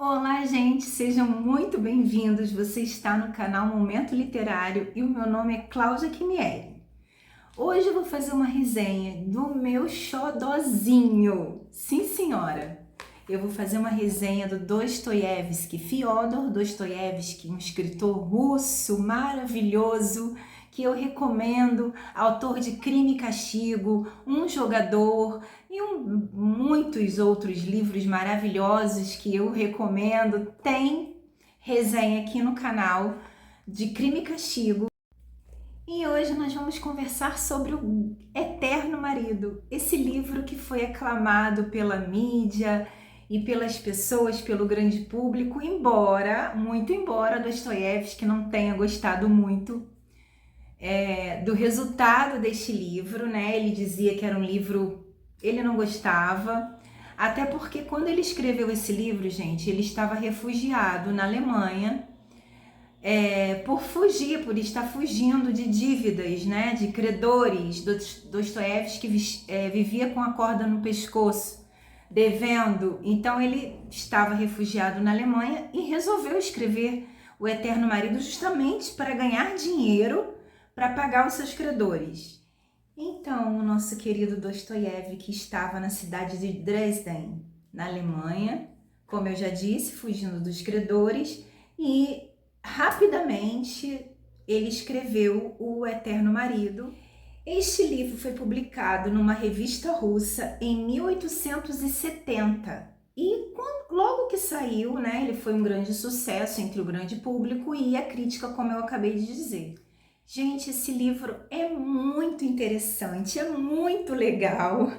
Olá, gente, sejam muito bem-vindos. Você está no canal Momento Literário e o meu nome é Cláudia Quinieri. Hoje eu vou fazer uma resenha do meu xodozinho. Sim, senhora. Eu vou fazer uma resenha do Dostoiévski, Fyodor Dostoiévski, um escritor russo maravilhoso que eu recomendo, autor de Crime e Castigo, Um Jogador e muitos outros livros maravilhosos que eu recomendo. Tem resenha aqui no canal de Crime e Castigo. E hoje nós vamos conversar sobre o Eterno Marido, esse livro que foi aclamado pela mídia e pelas pessoas, pelo grande público, muito embora Dostoiévski não tenha gostado muito do resultado deste livro, né? Ele dizia que era um livro, ele não gostava, até porque quando ele escreveu esse livro, gente, ele estava refugiado na Alemanha, por estar fugindo de dívidas, né, de credores. Dostoiévski vivia com a corda no pescoço, devendo. Então ele estava refugiado na Alemanha e resolveu escrever O Eterno Marido justamente para ganhar dinheiro para pagar os seus credores. Então, o nosso querido Dostoiévski estava na cidade de Dresden, na Alemanha, como eu já disse, fugindo dos credores, e rapidamente ele escreveu O Eterno Marido. Este livro foi publicado numa revista russa em 1870 e logo que saiu, né, ele foi um grande sucesso entre o grande público e a crítica, como eu acabei de dizer. Gente, esse livro é muito interessante, é muito legal.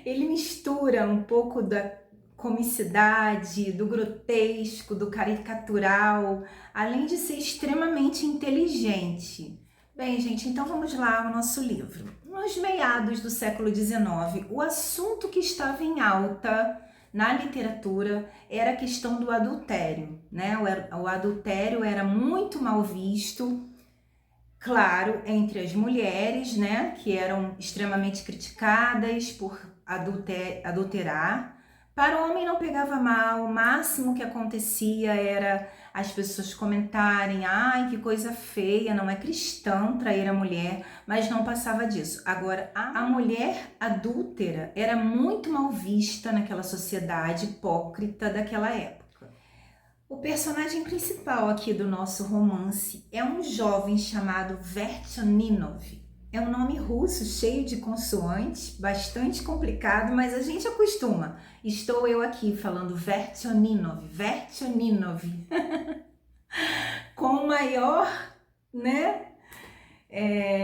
Ele mistura um pouco da comicidade, do grotesco, do caricatural, além de ser extremamente inteligente. Bem, gente, então vamos lá ao nosso livro. Nos meados do século XIX, o assunto que estava em alta na literatura era a questão do adultério, né? O adultério era muito mal visto, claro, entre as mulheres, né, que eram extremamente criticadas por adulterar. Para o homem não pegava mal, o máximo que acontecia era as pessoas comentarem: ai, que coisa feia, não é cristão trair a mulher, mas não passava disso. Agora, a mulher adúltera era muito mal vista naquela sociedade hipócrita daquela época. O personagem principal aqui do nosso romance é um jovem chamado Vertchaninov. É um nome russo cheio de consoantes, bastante complicado, mas a gente acostuma. Estou eu aqui falando Vertchaninov, Vertchaninov, com maior, né,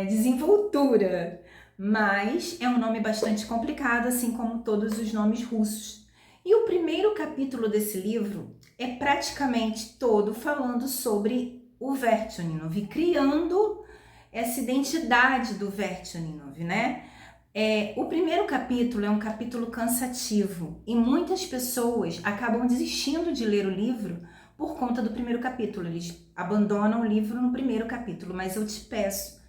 desenvoltura. Mas é um nome bastante complicado, assim como todos os nomes russos. E o primeiro capítulo desse livro é praticamente todo falando sobre o Vertchaninov, criando essa identidade do Vertchaninov, né? O primeiro capítulo é um capítulo cansativo e muitas pessoas acabam desistindo de ler o livro por conta do primeiro capítulo. Eles abandonam o livro no primeiro capítulo, mas eu te peço,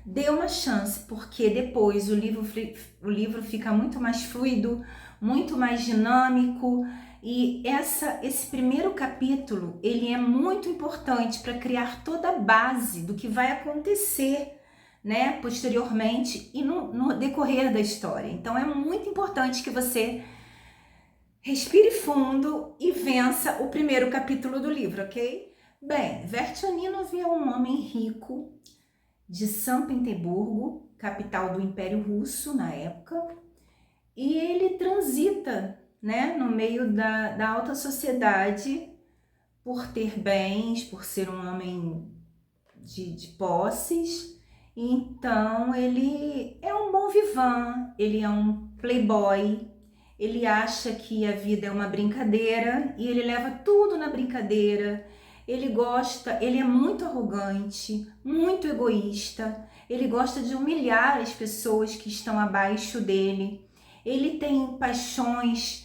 dê uma chance, porque depois o livro fica muito mais fluido, muito mais dinâmico, e esse primeiro capítulo ele é muito importante para criar toda a base do que vai acontecer, né, posteriormente e no decorrer da história. Então é muito importante que você respire fundo e vença o primeiro capítulo do livro, ok? Bem, Vertchaninov é um homem rico de São Petersburgo, capital do Império Russo na época, e ele transita, né, no meio da alta sociedade por ter bens, por ser um homem de posses. Então ele é um bom vivant, ele é um playboy, ele acha que a vida é uma brincadeira e ele leva tudo na brincadeira. Ele é muito arrogante, muito egoísta, ele gosta de humilhar as pessoas que estão abaixo dele, ele tem paixões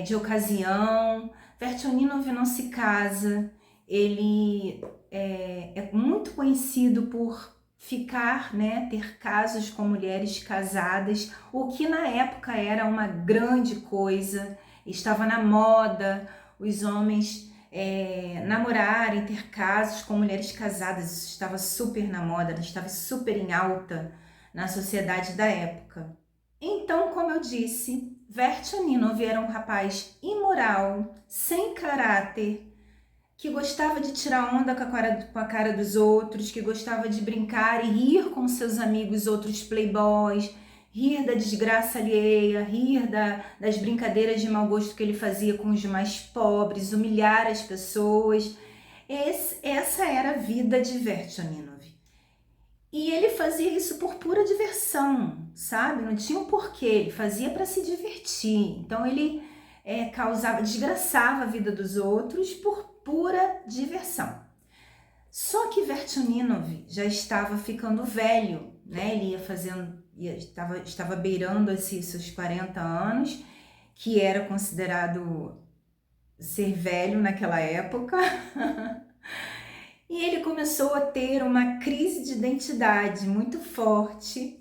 de ocasião. Vertchaninov não se casa, ele é muito conhecido por ficar, né, ter casos com mulheres casadas, o que na época era uma grande coisa, estava na moda. os homens namorarem, ter casos com mulheres casadas. Isso estava super na moda, estava super em alta na sociedade da época. Então, como eu disse, Verchaninov era um rapaz imoral, sem caráter, que gostava de tirar onda com a cara dos outros, que gostava de brincar e rir com seus amigos, outros playboys, rir da desgraça alheia, rir das brincadeiras de mau gosto que ele fazia com os mais pobres, humilhar as pessoas. Essa era a vida de Verchaninov. E ele fazia isso por pura diversão, sabe? Não tinha um porquê, ele fazia para se divertir. Então ele desgraçava a vida dos outros por pura diversão. Só que Verchaninov já estava ficando velho, né? Ele estava beirando seus 40 anos, que era considerado ser velho naquela época. E ele começou a ter uma crise de identidade muito forte,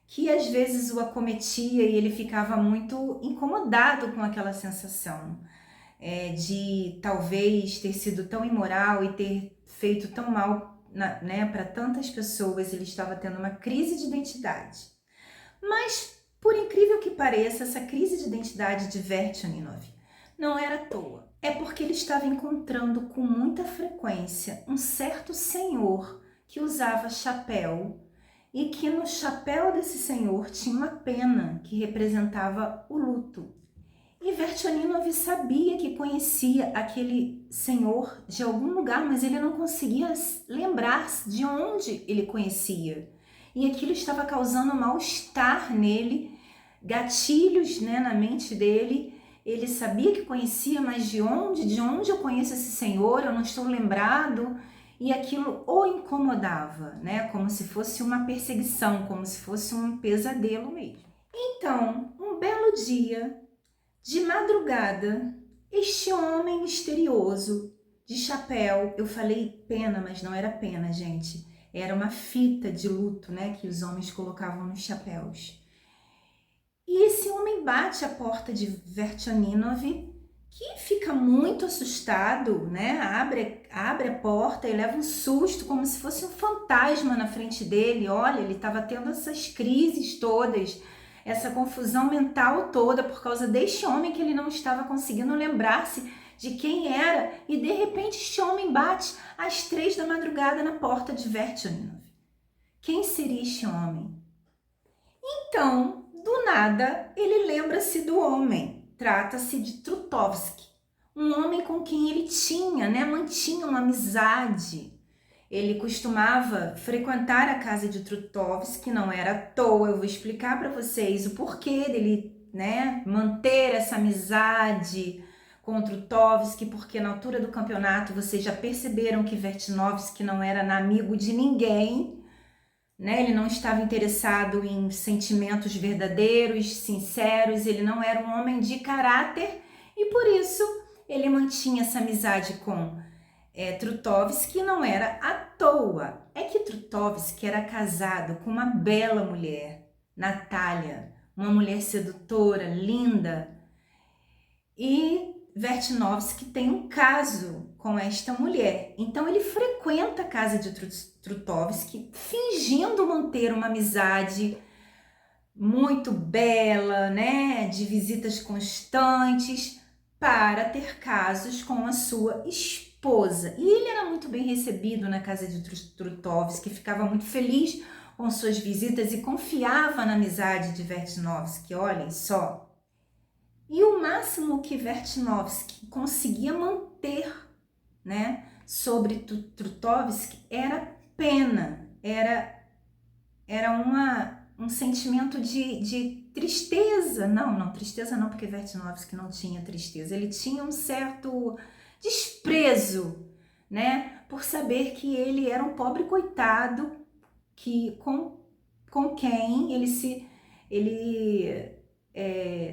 que às vezes o acometia e ele ficava muito incomodado com aquela sensação de talvez ter sido tão imoral e ter feito tão mal, né, para tantas pessoas. Ele estava tendo uma crise de identidade. Mas, por incrível que pareça, essa crise de identidade de Verchaninov não era à toa. É porque ele estava encontrando com muita frequência um certo senhor que usava chapéu e que no chapéu desse senhor tinha uma pena que representava o luto. E Verchaninov sabia que conhecia aquele senhor de algum lugar, mas ele não conseguia lembrar de onde ele conhecia. E aquilo estava causando mal-estar nele, gatilhos, né, na mente dele. Ele sabia que conhecia, mas de onde? De onde eu conheço esse senhor? Eu não estou lembrado. E aquilo o incomodava, né? Como se fosse uma perseguição, como se fosse um pesadelo mesmo. Então, um belo dia, de madrugada, este homem misterioso, de chapéu, eu falei pena, mas não era pena, gente. Era uma fita de luto, né? Que os homens colocavam nos chapéus. E esse homem bate a porta de Verchaninov, que fica muito assustado, né? Abre a porta e leva um susto, como se fosse um fantasma na frente dele. Olha, ele estava tendo essas crises todas, essa confusão mental toda por causa deste homem que ele não estava conseguindo lembrar-se de quem era. E de repente este homem bate às 3 da madrugada na porta de Verchaninov. Quem seria este homem? Então, do nada, ele lembra-se do homem. Trata-se de Trutovsky, um homem com quem ele mantinha uma amizade. Ele costumava frequentar a casa de Trutovsky, não era à toa. Eu vou explicar para vocês o porquê dele, né, manter essa amizade com Trutovsky, porque na altura do campeonato vocês já perceberam que Verchaninov não era amigo de ninguém. Né? Ele não estava interessado em sentimentos verdadeiros, sinceros, ele não era um homem de caráter e por isso ele mantinha essa amizade com Trutovsky. Não era à toa. É que Trutovsky era casado com uma bela mulher, Natália, uma mulher sedutora, linda, e Verchaninov tem um caso com esta mulher. Então ele frequenta a casa de Trutovsky, fingindo manter uma amizade muito bela, né, de visitas constantes, para ter casos com a sua esposa. E ele era muito bem recebido na casa de Trutovsky, ficava muito feliz com suas visitas e confiava na amizade de Verchaninov. Olhem só. E o máximo que Verchaninov conseguia manter, né, sobre Trutovsky era pena, era um sentimento de tristeza. Não, tristeza não, porque Verchaninov não tinha tristeza, ele tinha um certo desprezo, né, por saber que ele era um pobre coitado que com quem ele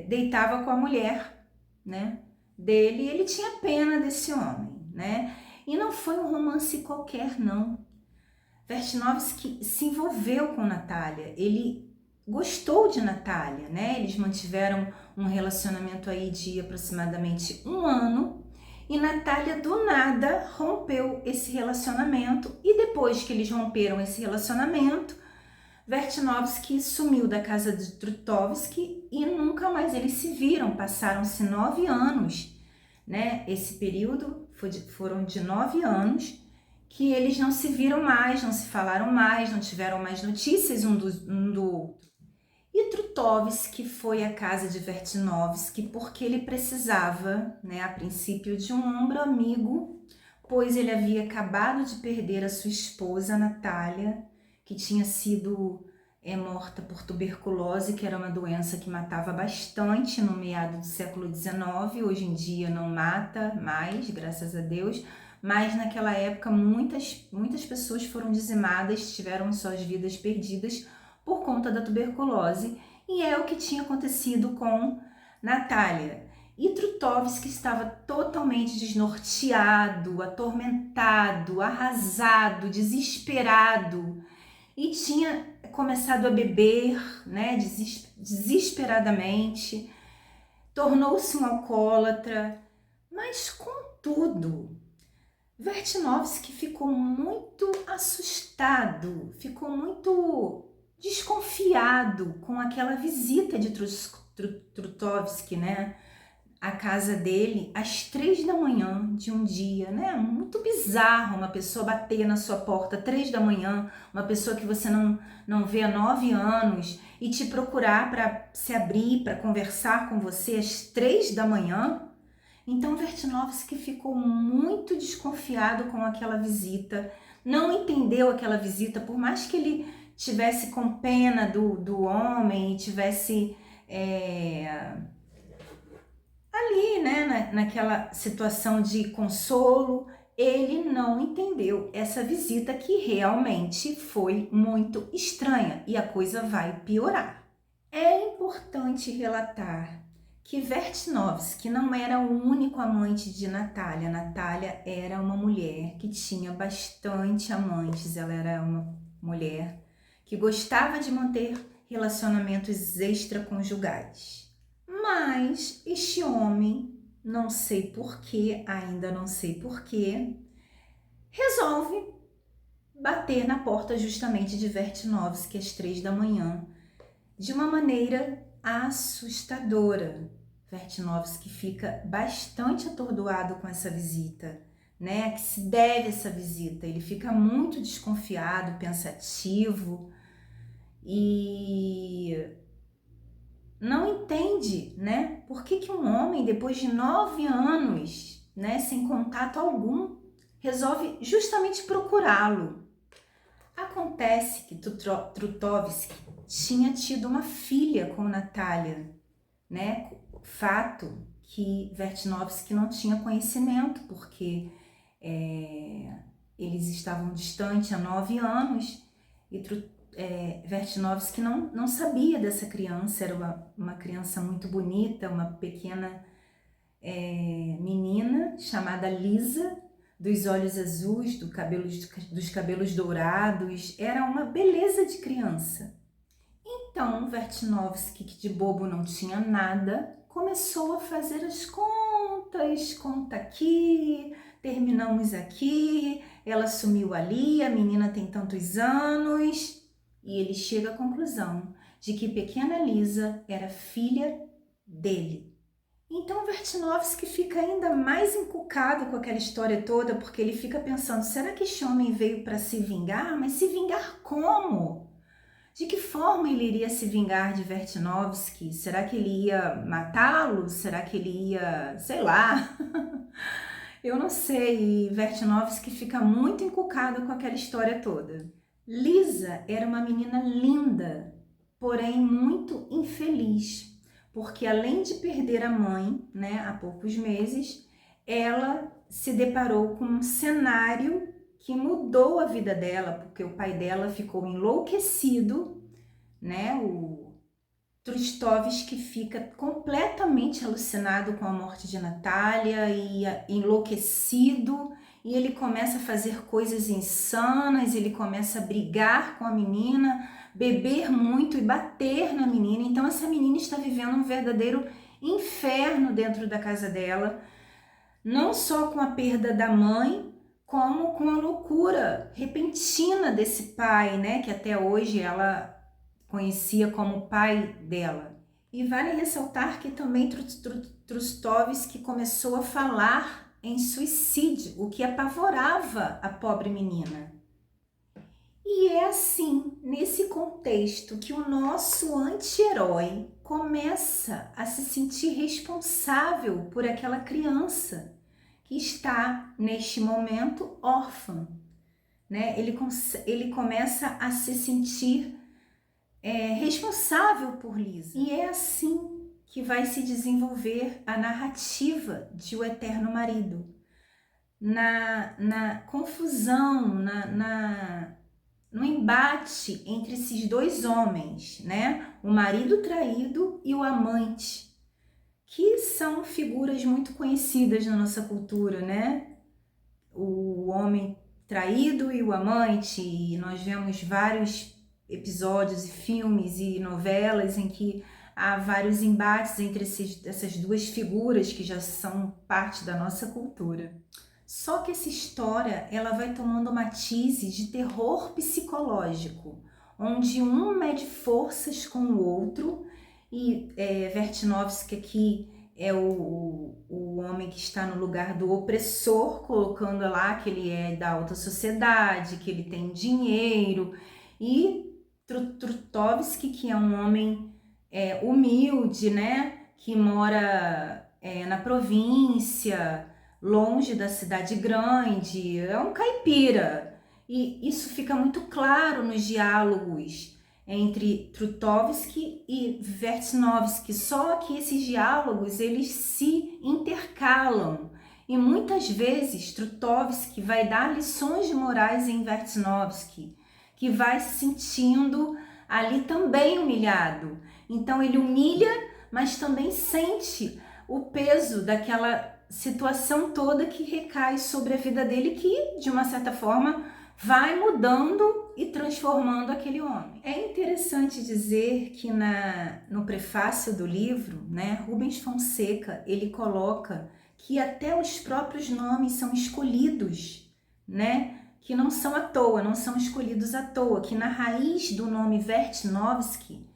deitava com a mulher, né, dele. Ele tinha pena desse homem, né? E não foi um romance qualquer, não. Verchaninov se envolveu com Natália, ele gostou de Natália, né? Eles mantiveram um relacionamento aí de aproximadamente 1 ano E Natália, do nada, rompeu esse relacionamento. E depois que eles romperam esse relacionamento, Vertnovski sumiu da casa de Trutovski e nunca mais eles se viram. Passaram-se 9 anos, né? Esse período foram de 9 anos que eles não se viram mais, não se falaram mais, não tiveram mais notícias um do outro. E Trutovski foi à casa de Vertnovski porque ele precisava, né, a princípio, de um ombro amigo, pois ele havia acabado de perder a sua esposa, Natália, que tinha sido morta por tuberculose, que era uma doença que matava bastante no meado do século XIX. Hoje em dia não mata mais, graças a Deus, mas naquela época muitas pessoas foram dizimadas, tiveram suas vidas perdidas por conta da tuberculose, e é o que tinha acontecido com Natália. E Trutovski estava totalmente desnorteado, atormentado, arrasado, desesperado, e tinha começado a beber, né, desesperadamente, tornou-se um alcoólatra, mas contudo, Vertnovski ficou muito assustado, ficou muito desconfiado com aquela visita de Trutovski, né, à casa dele às 3 da manhã de um dia, né? Muito bizarro uma pessoa bater na sua porta 3 da manhã, uma pessoa que você não vê há 9 anos e te procurar para se abrir, para conversar com você às 3 da manhã. Então Vertnovski ficou muito desconfiado com aquela visita, não entendeu aquela visita, por mais que ele tivesse com pena do homem e tivesse ali, né, naquela situação de consolo, ele não entendeu essa visita, que realmente foi muito estranha e a coisa vai piorar. É importante relatar que Vertnovski não era o único amante de Natália. Natália era uma mulher que tinha bastante amantes, ela era uma mulher que gostava de manter relacionamentos extraconjugais. Mas este homem, não sei porquê, ainda não sei porquê, resolve bater na porta justamente de Vertnovski às 3 da manhã, de uma maneira assustadora. Vertnovski fica bastante atordoado com essa visita, né? A que se deve essa visita? Ele fica muito desconfiado, pensativo e não entende, né? Por que um homem, depois de 9 anos, né, sem contato algum, resolve justamente procurá-lo. Acontece que Trutovski tinha tido uma filha com Natália, né? Fato que Vertnovski não tinha conhecimento, porque eles estavam distantes há 9 anos e Vertnovski não sabia dessa criança. Era uma criança muito bonita, uma pequena menina chamada Lisa, dos olhos azuis, dos cabelos dourados, era uma beleza de criança. Então Vertnovski, que de bobo não tinha nada, começou a fazer as contas, conta aqui, terminamos aqui, ela sumiu ali, a menina tem tantos anos. E ele chega à conclusão de que pequena Lisa era filha dele. Então Vertnovski fica ainda mais encucado com aquela história toda, porque ele fica pensando, será que este homem veio para se vingar? Mas se vingar como? De que forma ele iria se vingar de Vertnovski? Será que ele ia matá-lo? Será que ele ia, sei lá... Eu não sei. E Vertnovski fica muito encucado com aquela história toda. Lisa era uma menina linda, porém muito infeliz, porque além de perder a mãe, né, há poucos meses, ela se deparou com um cenário que mudou a vida dela, porque o pai dela ficou enlouquecido, né, o Trutovski fica completamente alucinado com a morte de Natália e enlouquecido, e ele começa a fazer coisas insanas, ele começa a brigar com a menina, beber muito e bater na menina. Então essa menina está vivendo um verdadeiro inferno dentro da casa dela. não só com a perda da mãe, como com a loucura repentina desse pai, né, que até hoje ela conhecia como pai dela. E vale ressaltar que também Trustovski começou a falar em suicídio, o que apavorava a pobre menina. E é assim, nesse contexto, que o nosso anti-herói começa a se sentir responsável por aquela criança que está, neste momento, órfã, né? Ele começa a se sentir responsável por Lisa. E é assim que vai se desenvolver a narrativa de O Eterno Marido. Na confusão, no embate entre esses dois homens, né? O marido traído e o amante, que são figuras muito conhecidas na nossa cultura, né? O homem traído e o amante, e nós vemos vários episódios e filmes e novelas em que há vários embates entre essas duas figuras que já são parte da nossa cultura. Só que essa história ela vai tomando matize de terror psicológico, onde um mede forças com o outro, e Vertinovski aqui é o homem que está no lugar do opressor, colocando lá que ele é da alta sociedade, que ele tem dinheiro, e Trustovski, que é um homem humilde, né, que mora na província, longe da cidade grande, é um caipira. E isso fica muito claro nos diálogos entre Trustovski e Vertinovski, só que esses diálogos eles se intercalam. E muitas vezes Trustovski vai dar lições de morais em Vertinovski, que vai se sentindo ali também humilhado. Então ele humilha, mas também sente o peso daquela situação toda que recai sobre a vida dele, que de uma certa forma vai mudando e transformando aquele homem. É interessante dizer que no prefácio do livro, né, Rubens Fonseca, ele coloca que até os próprios nomes são escolhidos, né, que não são à toa, não são escolhidos à toa, que na raiz do nome Vertinovski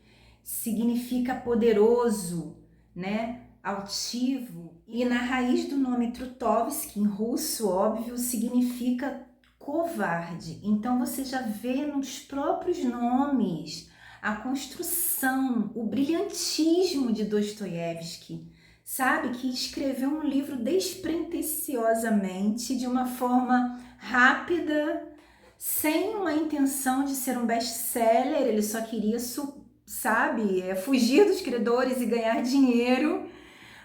significa poderoso, né, altivo, e na raiz do nome Trustovski, em russo, óbvio, significa covarde. Então você já vê nos próprios nomes a construção, o brilhantismo de Dostoiévski, sabe? Que escreveu um livro despretensiosamente, de uma forma rápida, sem uma intenção de ser um best-seller, ele só queria, fugir dos credores e ganhar dinheiro,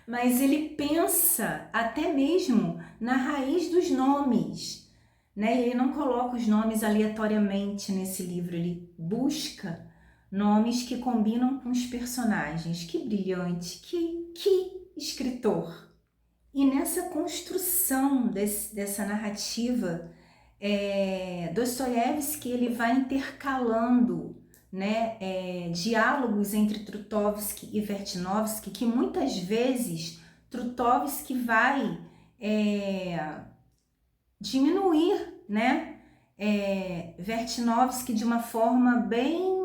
mas ele pensa até mesmo na raiz dos nomes, né? Ele não coloca os nomes aleatoriamente nesse livro, ele busca nomes que combinam com os personagens. Que brilhante, que escritor! E nessa construção dessa narrativa, Dostoiévski ele vai intercalando, né, diálogos entre Trustovski e Vertinovski, que muitas vezes Trustovski vai diminuir, né, Vertinovski de uma forma bem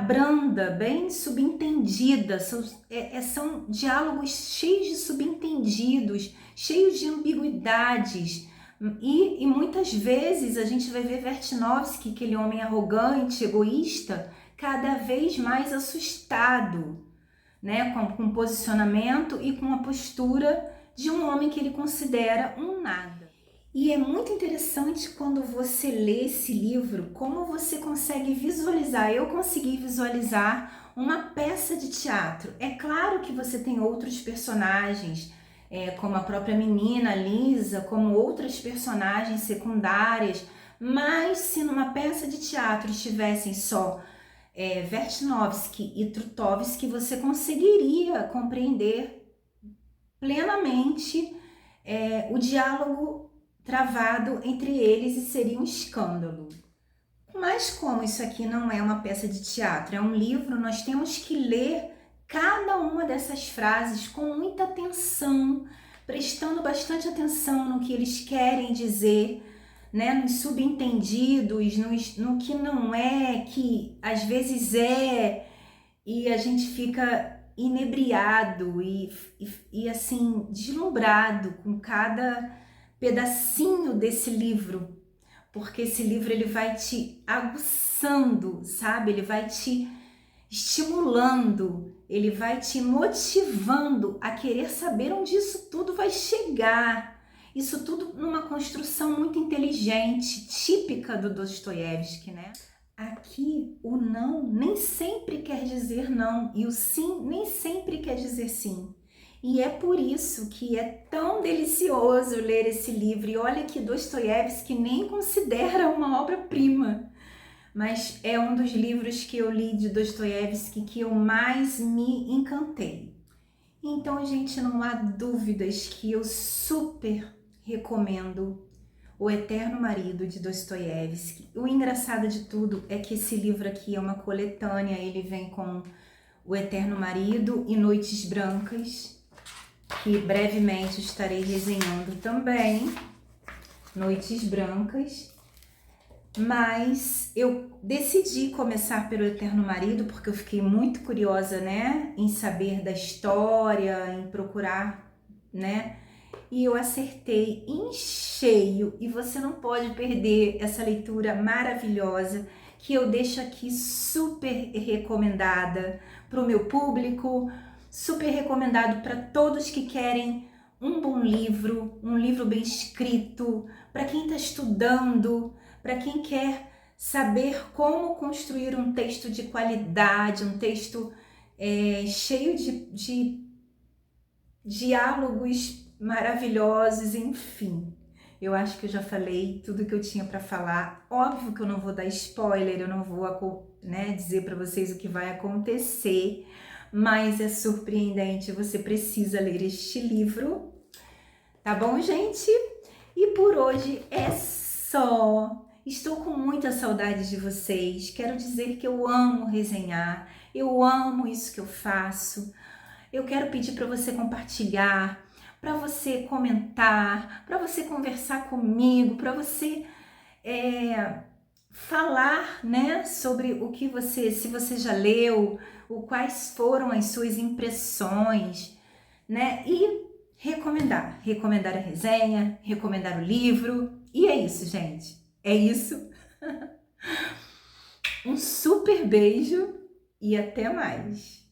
branda, bem subentendida. São diálogos cheios de subentendidos, cheios de ambiguidades. E muitas vezes a gente vai ver Vertinovski, aquele homem arrogante, egoísta, cada vez mais assustado, né, com o posicionamento e com a postura de um homem que ele considera um nada. E é muito interessante quando você lê esse livro, como você consegue visualizar. Eu consegui visualizar uma peça de teatro. É claro que você tem outros personagens, como a própria menina Lisa, como outras personagens secundárias, mas se numa peça de teatro estivessem só Vertinovski e Trustovski, você conseguiria compreender plenamente o diálogo travado entre eles, e seria um escândalo. Mas como isso aqui não é uma peça de teatro, é um livro, nós temos que ler cada uma dessas frases com muita atenção, prestando bastante atenção no que eles querem dizer, né, nos subentendidos, no que não é, que às vezes é, e a gente fica inebriado e assim, deslumbrado com cada pedacinho desse livro, porque esse livro ele vai te aguçando, sabe? Ele vai te estimulando, ele vai te motivando a querer saber onde isso tudo vai chegar. Isso tudo numa construção muito inteligente, típica do Dostoiévski, né? Aqui o não nem sempre quer dizer não e o sim nem sempre quer dizer sim. E é por isso que é tão delicioso ler esse livro. E olha que Dostoiévski nem considera uma obra-prima, mas é um dos livros que eu li de Dostoiévski que eu mais me encantei. Então, gente, não há dúvidas que eu super recomendo O Eterno Marido, de Dostoiévski. O engraçado de tudo é que esse livro aqui é uma coletânea, ele vem com O Eterno Marido e Noites Brancas, que brevemente estarei resenhando também, Noites Brancas. Mas eu decidi começar pelo Eterno Marido porque eu fiquei muito curiosa, né, em saber da história, em procurar, né, e eu acertei em cheio, e você não pode perder essa leitura maravilhosa que eu deixo aqui super recomendada para o meu público, super recomendado para todos que querem um bom livro, um livro bem escrito, para quem está estudando, para quem quer saber como construir um texto de qualidade, um texto cheio de diálogos maravilhosos, enfim. Eu acho que eu já falei tudo que eu tinha para falar. Óbvio que eu não vou dar spoiler, eu não vou, né, dizer para vocês o que vai acontecer, mas é surpreendente, você precisa ler este livro. Tá bom, gente? E por hoje é só. Estou com muita saudade de vocês. Quero dizer que eu amo resenhar, eu amo isso que eu faço. Eu quero pedir para você compartilhar, para você comentar, para você conversar comigo, para você falar, né, sobre o que você, se você já leu, quais foram as suas impressões, né, e recomendar a resenha, recomendar o livro. E é isso, gente. É isso. Um super beijo e até mais.